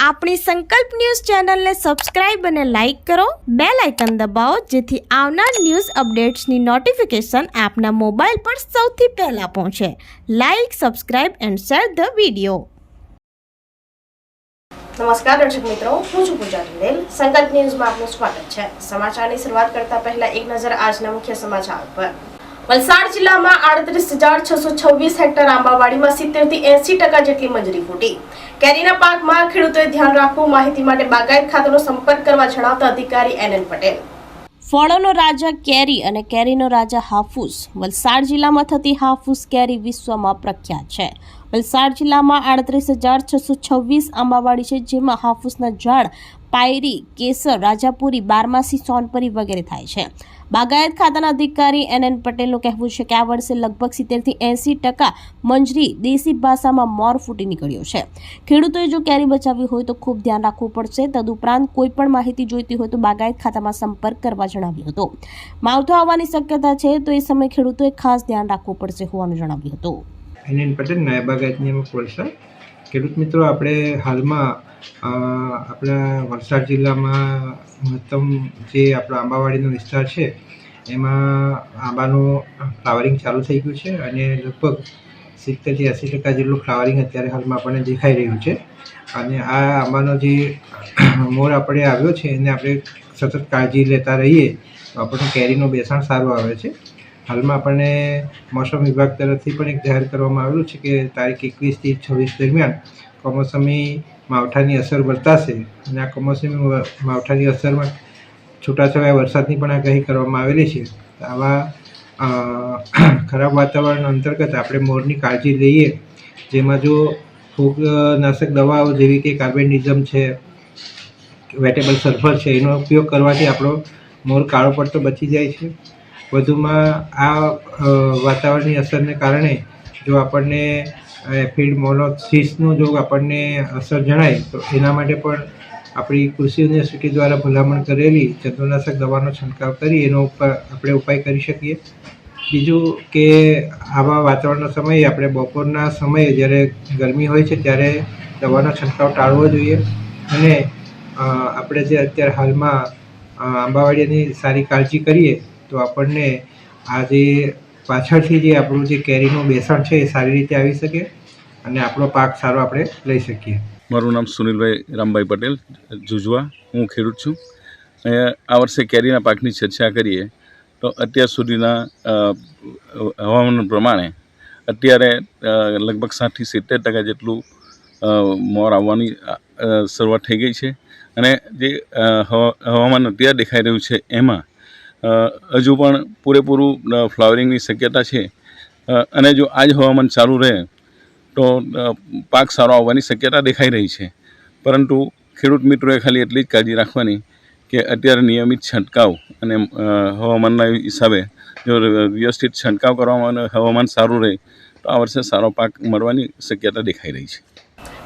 આપણી સંકલ્પ ન્યૂઝ ચેનલને સબસ્ક્રાઇબ અને લાઇક કરો, બેલ આઇકન દબાવો જેથી આવનાર ન્યૂઝ અપડેટ્સની નોટિફિકેશન આપના મોબાઈલ પર સૌથી પહેલા પહોંચે. Like, subscribe and share the video. નમસ્કાર દર્શક મિત્રો, હું છું પૂજા ટંડેલ. સંકલ્પ ન્યૂઝમાં આપનું સ્વાગત છે. સમાચારની શરૂઆત કરતા પહેલા એક નજર આજના મુખ્ય સમાચાર પર. વલસાડ જિલ્લામાં 38,626 હેક્ટર આંબાવાડીમાં 70 થી 80% જેટલી મંજરી ફૂટી. કેરીના પાકમાં ખેડૂતોએ ધ્યાન રાખવું. માહિતી માટે બાગાયત ખાતાનો સંપર્ક કરવા જણાવતા અધિકારી NN પટેલ. ફળોનો રાજા કેરી અને કેરીનો રાજા હાફૂસ. વલસાડ જિલ્લામાં થતી હાફૂસ કેરી વિશ્વમાં પ્રખ્યાત છે. વલસાડ જિલ્લામાં 38,626 આંબાવાડી છે, જેમાં હાફૂસના ઝાડ પાયરી, કેસર, રાજાપુરી, બારમાસી, સોનપરી વગેરે થાય છે. બાગાયત ખાતાના અધિકારી NN પટેલનું કહેવું છે કે આ વર્ષે લગભગ 70 થી 80% મંજરી દેશી ભાષામાં મોર ફૂટી નીકળ્યો છે. ખેડૂતોએ જો કેરી બચાવવી હોય તો ખૂબ ધ્યાન રાખવું પડશે. તદુપરાંત કોઈ પણ માહિતી જોઈતી હોય તો બાગાયત ખાતામાં સંપર્ક કરવા જણાવ્યું હતું. માવઠું આવવાની શક્યતા છે તો એ સમયે ખેડૂતોએ ખાસ ધ્યાન રાખવું પડશે હોવાનું જણાવ્યું હતું. NN પટેલ, નાયબ બાગાયત નિયામક વલસાડ. ખેડૂત મિત્રો, આપણે હાલમાં આપણા વલસાડ જિલ્લામાં મહત્તમ જે આપણો આંબાવાડીનો વિસ્તાર છે એમાં આંબાનું ફ્લાવરિંગ ચાલુ થઈ ગયું છે અને લગભગ 70 થી 80% જેટલું ફ્લાવરિંગ અત્યારે હાલમાં આપણને દેખાઈ રહ્યું છે. અને આ આંબાનો જે મોર આપણે આવ્યો છે એને આપણે સતત કાળજી લેતા રહીએ તો આપણને કેરીનું બેસાણ સારું આવે છે. હાલમાં આપણને મોસમ વિભાગ તરફથી પણ એક જાહેર કરવામાં આવેલું છે કે તારીખ 21 થી 26 દરમિયાન કમોસમી માવઠાની અસર વર્તાશે અને આ કમોસમી માવઠાની અસરમાં છૂટાછવાયા વરસાદની પણ આગાહી કરવામાં આવેલી છે. આવા ખરાબ વાતાવરણ અંતર્ગત આપણે મોરની કાળજી લઈએ, જેમાં જો ફૂગનાશક દવાઓ જેવી કે કાર્બેન્ડિઝમ છે, વેટેબલ સલ્ફર છે, એનો ઉપયોગ કરવાથી આપણો મોર કાળો પડતો બચી જાય છે. વધુમાં આ વાતાવરણની અસરને કારણે જો આપણને એફિડ મોનોસિસનું જો આપણને અસર જણાય તો એના માટે પણ આપણી કૃષિ યુનિવર્સિટી દ્વારા ભલામણ કરેલી જંતુનાશક દવાનો છંટકાવ કરી એનો આપણે ઉપાય કરી શકીએ. બીજું કે આવા વાતાવરણના સમયે આપણે બપોરના સમયે જ્યારે ગરમી હોય છે ત્યારે દવાનો છંટકાવ ટાળવો જોઈએ. અને આપણે જે અત્યારે હાલમાં આંબાવાડીની સારી કાળજી કરીએ તો આપણને આ જે પાછળથી જે આપણું જે કેરીનું બેસણ છે એ સારી રીતે આવી શકે અને આપણો પાક સારો આપણે લઈ શકીએ. મારું નામ સુનિલભાઈ રામભાઈ પટેલ, જુજવા. હું ખેડૂત છું. આ વર્ષે કેરીના પાકની ચર્ચા કરીએ તો અત્યાર સુધીના હવામાન પ્રમાણે અત્યારે લગભગ 60 થી 70% જેટલું મોર આવવાની શરૂઆત થઈ ગઈ છે. અને જે હવામાન અત્યારે દેખાઈ રહ્યું છે એમાં હજુ પણ પૂરેપૂરું ફ્લાવરિંગની શક્યતા છે. અને જો આ જ હવામાન ચાલુ રહે તો પાક સારો આવવાની શક્યતા દેખાઈ રહી છે. પરંતુ ખેડૂત મિત્રોએ ખાલી એટલી જ કાળજી રાખવાની કે અત્યારે નિયમિત છંટકાવ અને હવામાનના હિસાબે જો વ્યવસ્થિત છંટકાવ કરવામાં અને હવામાન સારું રહે તો આ વર્ષે સારો પાક મળવાની શક્યતા દેખાઈ રહી છે.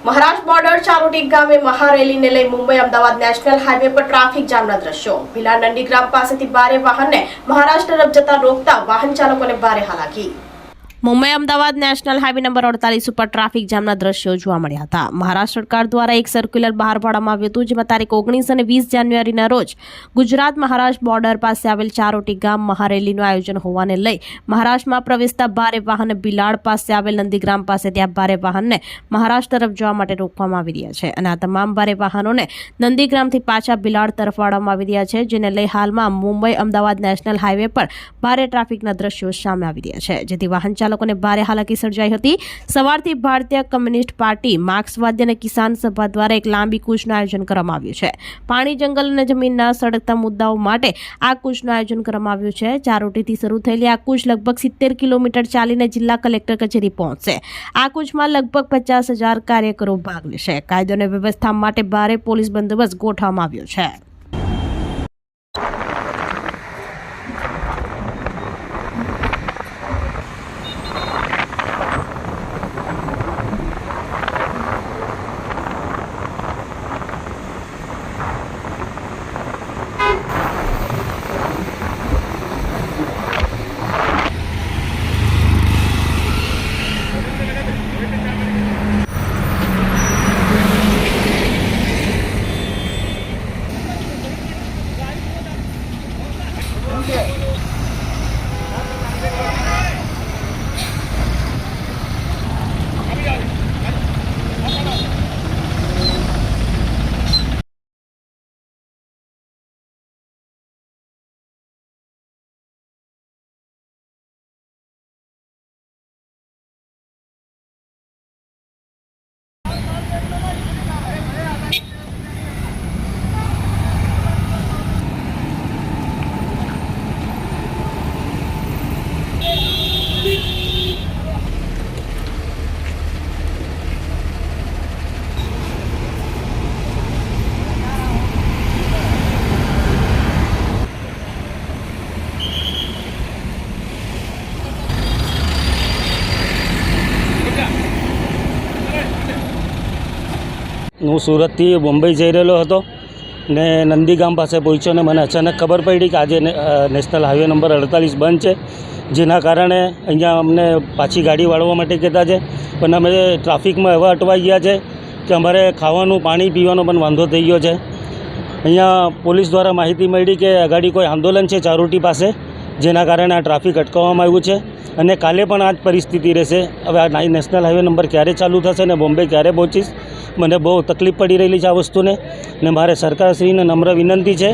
મહારાષ્ટ્ર બોર્ડર ચારોટી ગામે મહારેલીને લઈ મુંબઈ અમદાવાદ નેશનલ હાઈવે પર ટ્રાફિક જામના દ્રશ્યો. ભીલાડ નંદીગ્રામ પાસેથી ભારે વાહનને મહારાષ્ટ્ર તરફ જતા રોકતા વાહન ચાલકોને ભારે હાલાકી. Mumbai Ahmedabad national highway number 48 ઉપર ટ્રાફિક જામના દ્રશ્યો જોવા મળ્યા હતા. મહારાષ્ટ્ર સરકાર દ્વારા એક સર્ક્યુલર બહાર પાડવામાં આવ્યું હતું, જેમાં તારીખ 19 અને 20 જાન્યુઆરીના રોજ ગુજરાત મહારાષ્ટ્ર બોર્ડર પાસે આવેલ ચારોટી ગામ મહારેલીનું આયોજન હોવાને લઈ મહારાષ્ટ્રમાં પ્રવેશતા ભારે વાહન ભીલાડ પાસે આવેલ નંદીગ્રામ પાસે ત્યાં ભારે વાહનને મહારાષ્ટ્ર તરફ જવા માટે રોકવામાં આવી રહ્યા છે. અને આ તમામ ભારે વાહનોને નંદીગ્રામથી પાછા ભીલાડ તરફ વાળવામાં આવી રહ્યા છે, જેને લઈ હાલમાં મુંબઈ અમદાવાદ નેશનલ હાઈવે પર ભારે ટ્રાફિકના દ્રશ્યો સામે આવી રહ્યા છે, જેથી વાહન લોકોને ભારે હાલાકી સર્જાઈ હતી. સવારથી ભારતીય કમ્યુનિસ્ટ પાર્ટી, માર્ક્સવાદી અને કિસાન સભા દ્વારા એક લાંબી કૂચનું આયોજન કરવામાં આવ્યું છે. પાણી, જંગલ અને જમીનના સળગતા મુદ્દાઓ માટે આ કૂચનું આયોજન કરવામાં આવ્યું છે. ચારોટીથી શરૂ થયેલી આ કૂચ લગભગ 70 કિલોમીટર ચાલીને જિલ્લા કલેક્ટર કચેરી પહોંચશે. આ કૂચમાં લગભગ 50,000 કાર્યકરો ભાગ લેશે. કાયદો અને વ્યવસ્થા માટે ભારે પોલીસ બંદોબસ્ત ગોઠવવામાં આવ્યો છે. હું સુરતથી મુંબઈ જઈ રહેલો હતો ને નંદીગામ પાસે પહોંચ્યો ને મને અચાનક ખબર પડી કે આજે નેશનલ હાઈવે નંબર 48 બંધ છે, જેના કારણે અહીંયા અમને પાછી ગાડી વાળવા માટે કહેતા છે. પણ અમે ટ્રાફિકમાં એવા અટવાઈ ગયા છે કે અમારે ખાવાનું પાણી પીવાનો પણ વાંધો થઈ ગયો છે. અહીંયા પોલીસ દ્વારા માહિતી મળી કે આગળ કોઈ આંદોલન છે ચારોટી પાસે, જેના કારણે આ ટ્રાફિક અટકાવવામાં આવ્યું છે અને કાલે પણ આ જ પરિસ્થિતિ રહેશે. હવે આ નેશનલ હાઈવે નંબર ક્યારે ચાલુ થશે ને બોમ્બે ક્યારે પહોંચીશ, મને બહુ તકલીફ પડી રહેલી છે આ વસ્તુને. ને મારે સરકારશ્રીને નમ્ર વિનંતી છે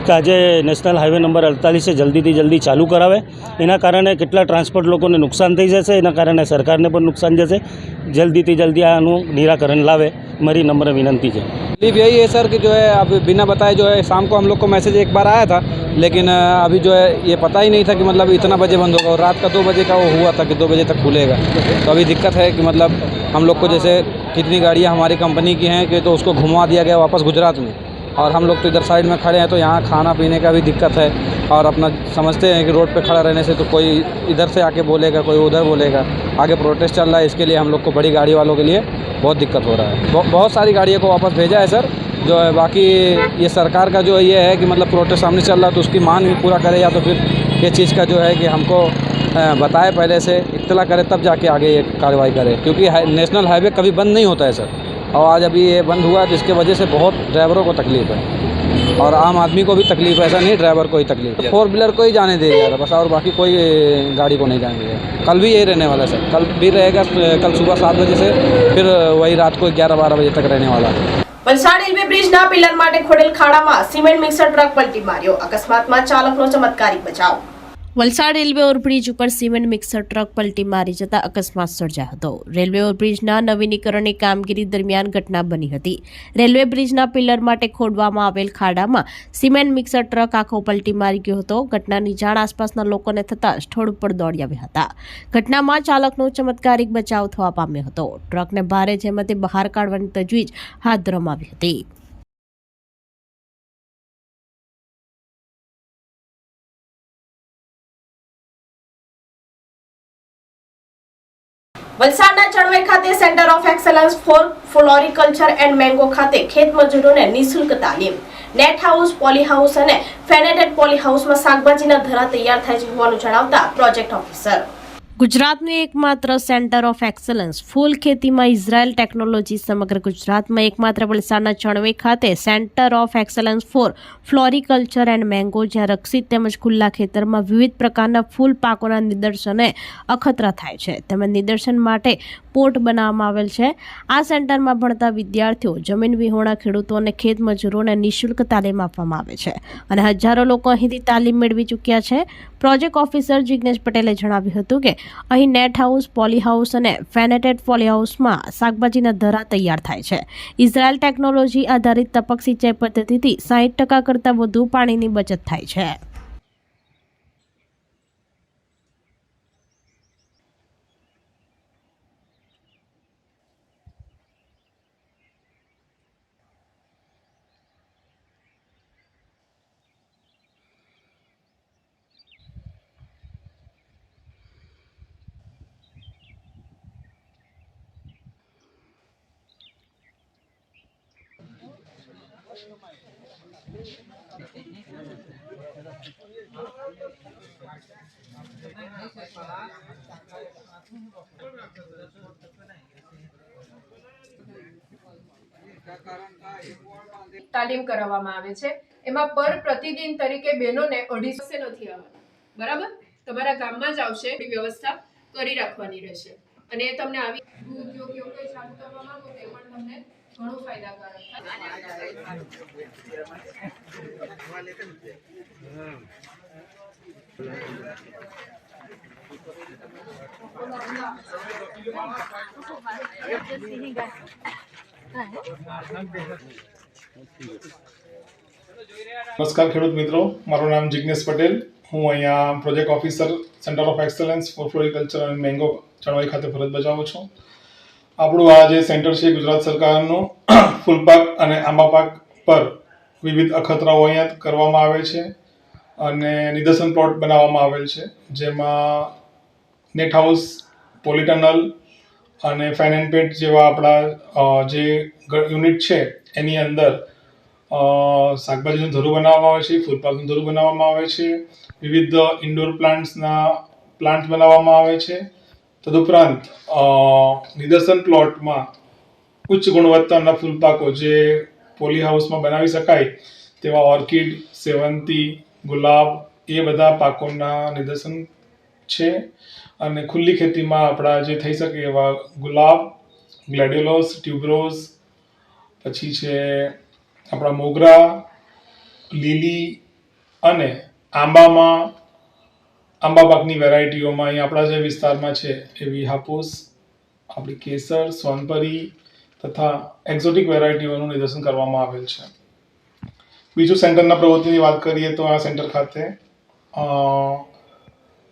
કે આજે નેશનલ હાઈવે નંબર 48 જલ્દીથી જલ્દી ચાલુ કરાવે. એના કારણે કેટલા ટ્રાન્સપોર્ટ લોકોને નુકસાન થઈ જશે, એના કારણે સરકારને પણ નુકસાન જશે. જલ્દીથી જલ્દી આનું નિરાકરણ લાવે, મારી नम्र विनंती है. तकलीफ यही है सर कि जो है अब बिना बताए जो है शाम को हम लोग को मैसेज एक बार आया था, लेकिन अभी जो है ये पता ही नहीं था कि मतलब इतना बजे बंद होगा, और रात का 2 बजे का वो हुआ था कि 2 बजे तक खुलेगा. तो अभी दिक्कत है कि मतलब हम लोग को जैसे कितनी गाड़ियाँ हमारी कंपनी की हैं कि तो उसको घुमा दिया गया वापस गुजरात में, और हम लोग तो इधर साइड में खड़े हैं, तो यहाँ खाना पीने का भी दिक्कत है. और अपना समझते हैं कि रोड पे खड़ा रहने से तो कोई इधर से आके बोलेगा, कोई उधर बोलेगा. आगे प्रोटेस्ट चल रहा है, इसके लिए हम लोग को बड़ी गाड़ी वालों के लिए बहुत दिक्कत हो रहा है. बहुत सारी गाड़ियों को वापस भेजा है सर. जो है बाकी ये सरकार का जो ये है कि मतलब प्रोटेस्ट सामने चल रहा है तो उसकी मांग भी पूरा करे, या तो फिर ये चीज़ का जो है कि हमको बताए, पहले से इत्तला करे, तब जाके आगे ये कार्रवाई करे. क्योंकि नेशनल हाईवे कभी बंद नहीं होता है सर, और आज अभी ये बंद हुआ तो इसके वजह से बहुत ड्राइवरों को तकलीफ है और आम आदमी को भी तकलीफ है. ऐसा नहीं ड्राइवर को ही तकलीफ है, 4 व्हीलर को ही जाने देगा बस, और बाकी कोई गाड़ी को नहीं जाने देगा. कल भी यही रहने वाला है सर, कल भी रहेगा. कल सुबह 7 बजे से फिर वही रात को 11-12 बजे तक रहने वाला है. વલસાડ રેલવે બ્રિજના પિલર માટે ખોડેલ ખાડામાં સિમેન્ટ મિક્સર ટ્રક પલટી માર્યો. અકસ્માતમાં ચાલકનો ચમત્કારિક બચાવ. વલસાડ રેલવે ઓવરબ્રિજ ઉપર સિમેન્ટ મિક્સર ટ્રક પલટી મારી જતા અકસ્માત સર્જાયો હતો. રેલવે ઓવરબ્રિજના નવીનીકરણની કામગીરી દરમિયાન ઘટના બની હતી. રેલવે બ્રિજના પિલર માટે ખોદવામાં આવેલ ખાડામાં સિમેન્ટ મિક્સર ટ્રક આખો પલટી મારી ગયો હતો. ઘટનાની જાણ આસપાસના લોકોને થતાં સ્થળ ઉપર દોડી આવ્યા હતા. ઘટનામાં ચાલકનો ચમત્કારિક બચાવ થવા પામ્યો હતો. ટ્રકને ભારે જેમાંથી બહાર કાઢવાની તજવીજ હાથ ધરવામાં આવી હતી. વલસાડના ચણવાઈ ખાતે centre of excellence for floriculture and mango ખાતે ખેત મજૂરોને નિઃશુલ્ક તાલીમ. નેટ હાઉસ, પોલી હાઉસ અને ફેનેટેડ પોલી હાઉસમાં શાકભાજીના ધરા તૈયાર થાય છે હોવાનું જણાવતા પ્રોજેક્ટ ઓફિસર. ગુજરાતનું એકમાત્ર સેન્ટર ઓફ એક્સલન્સ ફૂલ ખેતીમાં ઇઝરાયલ ટેકનોલોજી સમગ્ર ગુજરાતમાં એકમાત્ર વલસાડના ચણવાઈ ખાતે centre of excellence for floriculture and mango, જ્યાં રક્ષિત તેમજ ખુલ્લા ખેતરમાં વિવિધ પ્રકારના ફૂલ પાકોના નિદર્શને અખતરા થાય છે તેમજ નિદર્શન માટે પોટ બનાવવામાં આવેલ છે. આ સેન્ટરમાં ભણતા વિદ્યાર્થીઓ, જમીન વિહોણા ખેડૂતો અને ખેત મજૂરોને નિઃશુલ્ક તાલીમ આપવામાં આવે છે અને હજારો લોકો અહીંથી તાલીમ મેળવી ચૂક્યા છે. પ્રોજેક્ટ ઓફિસર જિગ્નેશ પટેલે જણાવ્યું હતું કે અહીં નેટ હાઉસ, પોલી હાઉસ અને ફેનેટેડ પોલી હાઉસમાં શાકભાજીના ધરા તૈયાર થાય છે. ઇઝરાયલ ટેકનોલોજી આધારિત ટપક સિંચાઈ પદ્ધતિથી 60% કરતાં વધુ પાણીની બચત થાય છે. તાલીમ કરાવવામાં આવે છે. એમાં પર પ્રતિદિન તરીકે બહેનોને 250 નથી આવવાના, બરાબર? તમારા ગામમાં જ આવશે, એની વ્યવસ્થા કરી રાખવાની રહેશે. અને તમને આવી ઉદ્યોગ એવું કંઈ ચાલુ કરવા માંગો તે પણ તમને ઘણું ફાયદાકારક નમસ્કાર ખેડૂત મિત્રો, મારું નામ જિગ્નેશ પટેલ. હું અહીંયા project officer centre of excellence for floriculture and mango Chanvai ખાતે ફરજ બજાવું છું. આપણું આ જે સેન્ટર છે ગુજરાત સરકારનું ફૂલપાક અને આંબા પાક પર વિવિધ અખતરાઓ અહીંયા કરવામાં આવે છે અને નિદર્શન પ્લોટ બનાવવામાં આવેલ છે, જેમાં નેટ હાઉસ, પોલીટનલ અને ફેન એન્ડ પેટ જેવા આપણા જે યુનિટ છે એની અંદર શાકભાજીનું ધરું બનાવવામાં આવે છે, ફૂલપાકનું ધરું બનાવવામાં આવે છે, વિવિધ ઇન્ડોર પ્લાન્ટ્સ બનાવવામાં આવે છે. તદુપરાંત નિદર્શન પ્લોટમાં ઉચ્ચ ગુણવત્તાના ફૂલપાકો જે પોલી હાઉસમાં બનાવી શકાય તેવા ઓર્કિડ, સેવંતી, ગુલાબ એ બધા પાકોના નિદર્શન છે. અને ખુલ્લી ખેતીમાં આપણા જે થઈ શકે એવા ગુલાબ, ગ્લેડિયોલસ, ટ્યુબરોઝ, પછી છે આપણા મોગરા, લીલી અને આંબા પાકની વેરાયટીઓમાં અહીં આપણા જે વિસ્તારમાં છે એવી હાપુસ, આપણી કેસર, સોનપરી તથા એક્ઝોટિક વેરાયટીઓનું નિદર્શન કરવામાં આવેલ છે. બીજું સેન્ટરના પ્રવૃત્તિની વાત કરીએ તો આ સેન્ટર ખાતે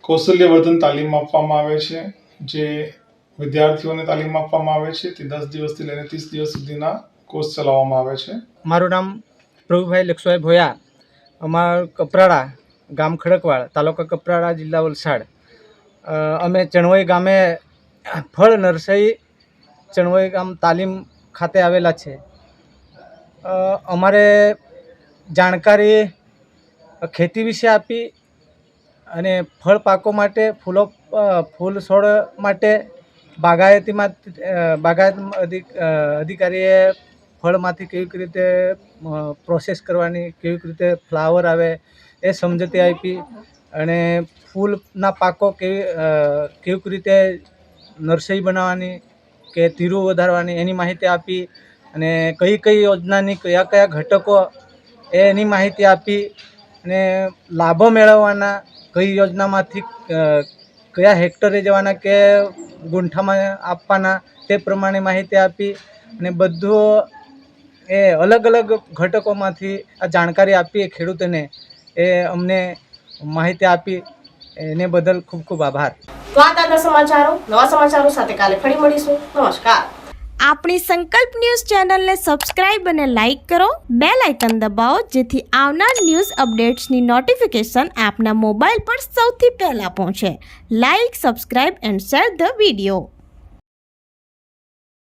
કૌશલ્યવર્ધન તાલીમ આપવામાં આવે છે, જે વિદ્યાર્થીઓને તાલીમ આપવામાં આવે છે. તે 10 દિવસથી લઈને 30 દિવસ સુધીના કોર્સ ચલાવવામાં આવે છે. મારું નામ પ્રભુભાઈ લક્ષભાઈ ભોયા, અમારું કપરાડા ગામ ખડકવાડ, તાલુકા કપરાડા, જિલ્લા વલસાડ. અમે ચણવઈ ગામે ફળ નર્સરી ચણવઈ ગામ તાલીમ ખાતે આવેલા છે. અમારે જાણકારી ખેતી વિશે આપી અને ફળ પાકો માટે, ફૂલ છોડ માટે બાગાયત અધિકારીએ ફળમાંથી કેવી રીતે પ્રોસેસ કરવાની, કેવી રીતે ફ્લાવર આવે એ સમજૂતી આપી. અને ફૂલના પાકો કેવી રીતે નર્સરી બનાવવાની કે ધીરું વધારવાની એની માહિતી આપી. અને કઈ યોજનાની કયા ઘટકો એની માહિતી આપી. અને લાભો મેળવવાના, કઈ યોજનામાંથી કયા હેક્ટરે જવાના કે ગુંઠામાં આપવાના તે પ્રમાણે માહિતી આપી. અને બધું એ અલગ અલગ ઘટકોમાંથી આ જાણકારી આપી ખેડૂતોને, એ અમને માહિતી આપી. એને બદલ ખૂબ ખૂબ આભાર. તો આ તાજા સમાચારો, નવા સમાચારો સાથે કાલે ફરી મળીશું. નમસ્કાર. આપણી સંકલ્પ ન્યૂઝ ચેનલને સબસ્ક્રાઇબ અને લાઇક કરો, બેલ આઇકન દબાવો જેથી આવનાર ન્યૂઝ અપડેટ્સની નોટિફિકેશન આપના મોબાઈલ પર સૌથી પહેલા પહોંચે. Like, subscribe and share the video.